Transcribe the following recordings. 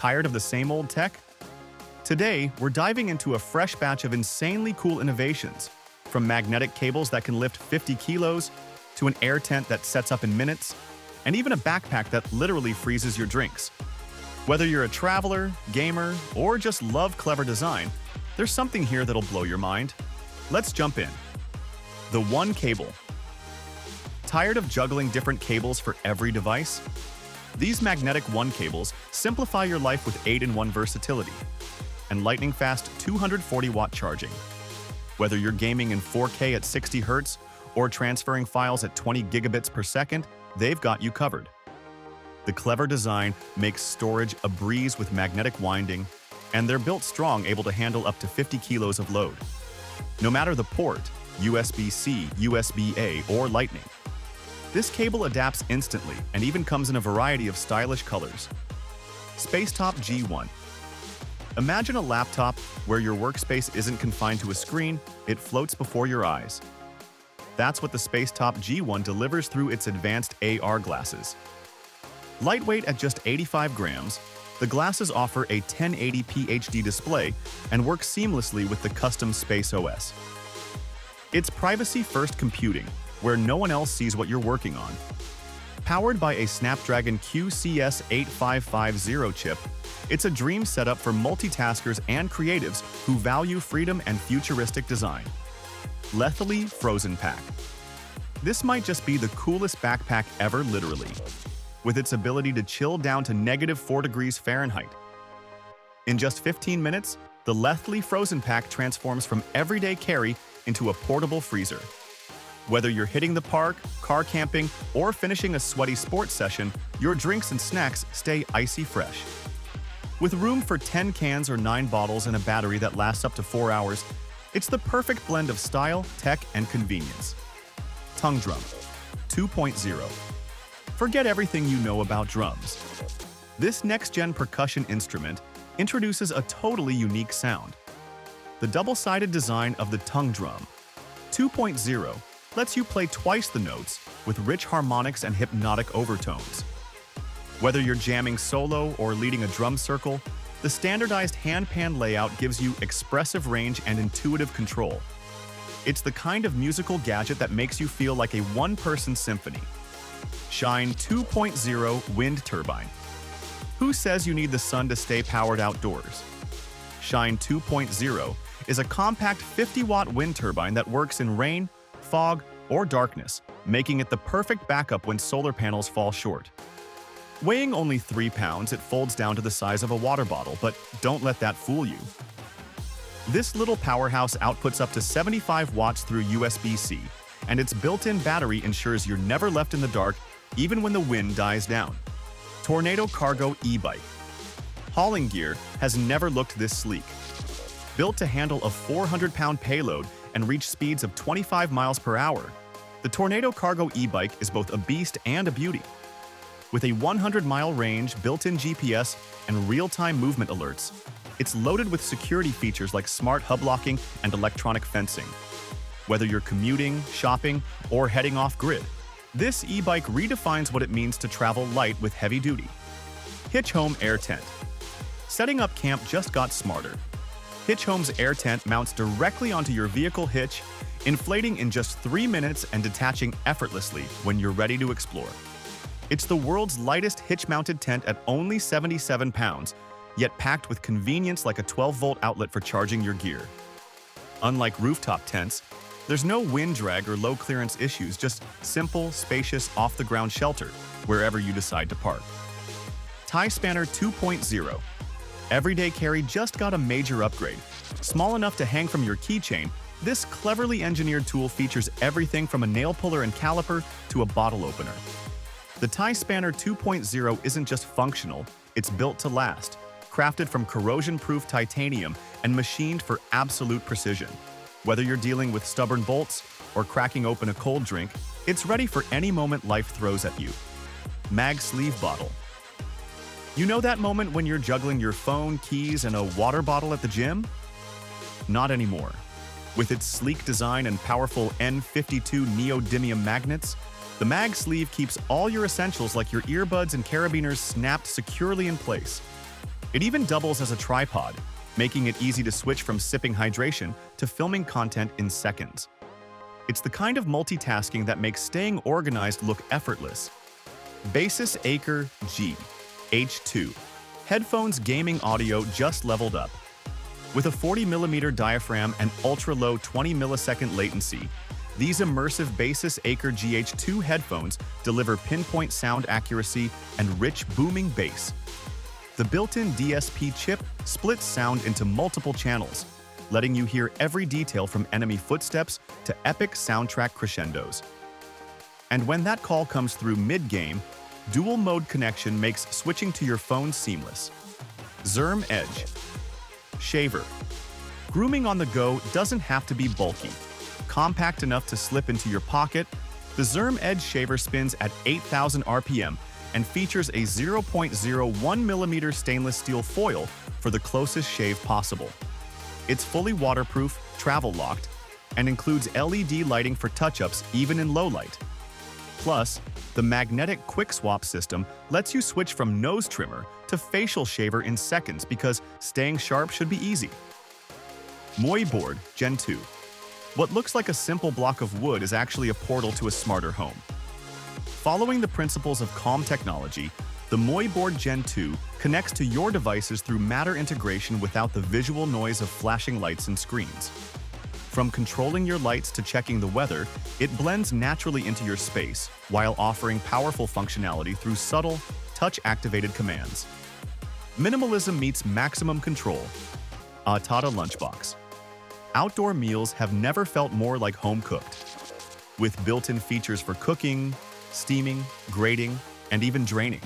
Tired of the same old tech? Today, we're diving into a fresh batch of insanely cool innovations, from magnetic cables that can lift 50 kilos, to an air tent that sets up in minutes, and even a backpack that literally freezes your drinks. Whether you're a traveler, gamer, or just love clever design, there's something here that'll blow your mind. Let's jump in. The One Cable. Tired of juggling different cables for every device? These magnetic One cables simplify your life with 8-in-1 versatility and lightning-fast 240-watt charging. Whether you're gaming in 4K at 60 Hz or transferring files at 20 gigabits per second, they've got you covered. The clever design makes storage a breeze with magnetic winding, and they're built strong, able to handle up to 50 kilos of load. No matter the port, USB-C, USB-A, or Lightning, this cable adapts instantly and even comes in a variety of stylish colors. Spacetop G1. Imagine a laptop where your workspace isn't confined to a screen, it floats before your eyes. That's what the Spacetop G1 delivers through its advanced AR glasses. Lightweight at just 85 grams, the glasses offer a 1080p HD display and work seamlessly with the custom SpaceOS. It's privacy-first computing, where no one else sees what you're working on. Powered by a Snapdragon QCS8550 chip, it's a dream setup for multitaskers and creatives who value freedom and futuristic design. Lethlli Frozen Pack. This might just be the coolest backpack ever, literally, with its ability to chill down to -4 degrees Fahrenheit. In just 15 minutes, the Lethlli Frozen Pack transforms from everyday carry into a portable freezer. Whether you're hitting the park, car camping, or finishing a sweaty sports session, your drinks and snacks stay icy fresh. With room for 10 cans or 9 bottles and a battery that lasts up to 4 hours, it's the perfect blend of style, tech, and convenience. Tongue Drum 2.0. Forget everything you know about drums. This next-gen percussion instrument introduces a totally unique sound. The double-sided design of the Tongue Drum 2.0 lets you play twice the notes with rich harmonics and hypnotic overtones. Whether you're jamming solo or leading a drum circle, the standardized handpan layout gives you expressive range and intuitive control. It's the kind of musical gadget that makes you feel like a one-person symphony. Shine 2.0 Wind Turbine. Who says you need the sun to stay powered outdoors? Shine 2.0 is a compact 50-watt wind turbine that works in rain, fog, or darkness, making it the perfect backup when solar panels fall short. Weighing only 3 pounds, it folds down to the size of a water bottle, but don't let that fool you. This little powerhouse outputs up to 75 watts through USB-C, and its built-in battery ensures you're never left in the dark, even when the wind dies down. Tornado Cargo e-bike. Hauling gear has never looked this sleek. Built to handle a 400-pound payload and reach speeds of 25 miles per hour, the Tornado Cargo e-bike is both a beast and a beauty. With a 100-mile range, built-in GPS, and real-time movement alerts, it's loaded with security features like smart hub locking and electronic fencing. Whether you're commuting, shopping, or heading off-grid, this e-bike redefines what it means to travel light with heavy duty. Hitch Home Air Tent. Setting up camp just got smarter. Hitch Home's air tent mounts directly onto your vehicle hitch, inflating in just 3 minutes and detaching effortlessly when you're ready to explore. It's the world's lightest hitch-mounted tent at only 77 pounds, yet packed with convenience like a 12-volt outlet for charging your gear. Unlike rooftop tents, there's no wind drag or low clearance issues, just simple, spacious, off-the-ground shelter wherever you decide to park. Tie Spanner 2.0. Everyday carry just got a major upgrade. Small enough to hang from your keychain, this cleverly engineered tool features everything from a nail puller and caliper to a bottle opener. The Tie Spanner 2.0 isn't just functional, it's built to last, crafted from corrosion-proof titanium and machined for absolute precision. Whether you're dealing with stubborn bolts or cracking open a cold drink, it's ready for any moment life throws at you. Mag Sleeve Bottle. You know that moment when you're juggling your phone, keys, and a water bottle at the gym? Not anymore. With its sleek design and powerful N52 neodymium magnets, the mag sleeve keeps all your essentials like your earbuds and carabiners snapped securely in place. It even doubles as a tripod, making it easy to switch from sipping hydration to filming content in seconds. It's the kind of multitasking that makes staying organized look effortless. Basis Acre G H2 Headphones gaming audio just leveled up. With a 40mm diaphragm and ultra-low 20-millisecond latency, these immersive Basis Acre GH2 headphones deliver pinpoint sound accuracy and rich booming bass. The built-in DSP chip splits sound into multiple channels, letting you hear every detail from enemy footsteps to epic soundtrack crescendos. And when that call comes through mid-game, dual-mode connection makes switching to your phone seamless. Zerm Edge Shaver. Grooming on the go doesn't have to be bulky. Compact enough to slip into your pocket, the Zerm Edge shaver spins at 8,000 RPM and features a 0.01mm stainless steel foil for the closest shave possible. It's fully waterproof, travel-locked, and includes LED lighting for touch-ups even in low light. Plus, the magnetic quick swap system lets you switch from nose trimmer to facial shaver in seconds because staying sharp should be easy. Moi Board Gen 2. What looks like a simple block of wood is actually a portal to a smarter home. Following the principles of Calm technology, the Moi Board Gen 2 connects to your devices through Matter integration without the visual noise of flashing lights and screens. From controlling your lights to checking the weather, it blends naturally into your space while offering powerful functionality through subtle, touch-activated commands. Minimalism meets maximum control. Tata Lunchbox. Outdoor meals have never felt more like home-cooked. With built-in features for cooking, steaming, grating, and even draining,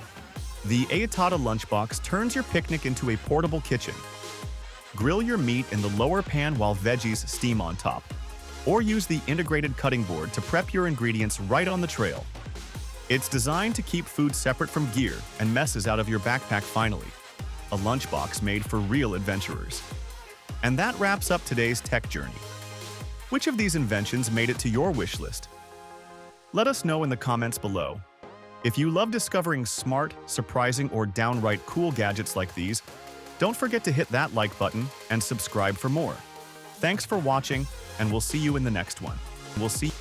the Atata Lunchbox turns your picnic into a portable kitchen. Grill your meat in the lower pan while veggies steam on top, or use the integrated cutting board to prep your ingredients right on the trail. It's designed to keep food separate from gear and messes out of your backpack finally. A lunchbox made for real adventurers. And that wraps up today's tech journey. Which of these inventions made it to your wish list? Let us know in the comments below. If you love discovering smart, surprising, or downright cool gadgets like these, don't forget to hit that like button and subscribe for more. Thanks for watching, and we'll see you in the next one. We'll see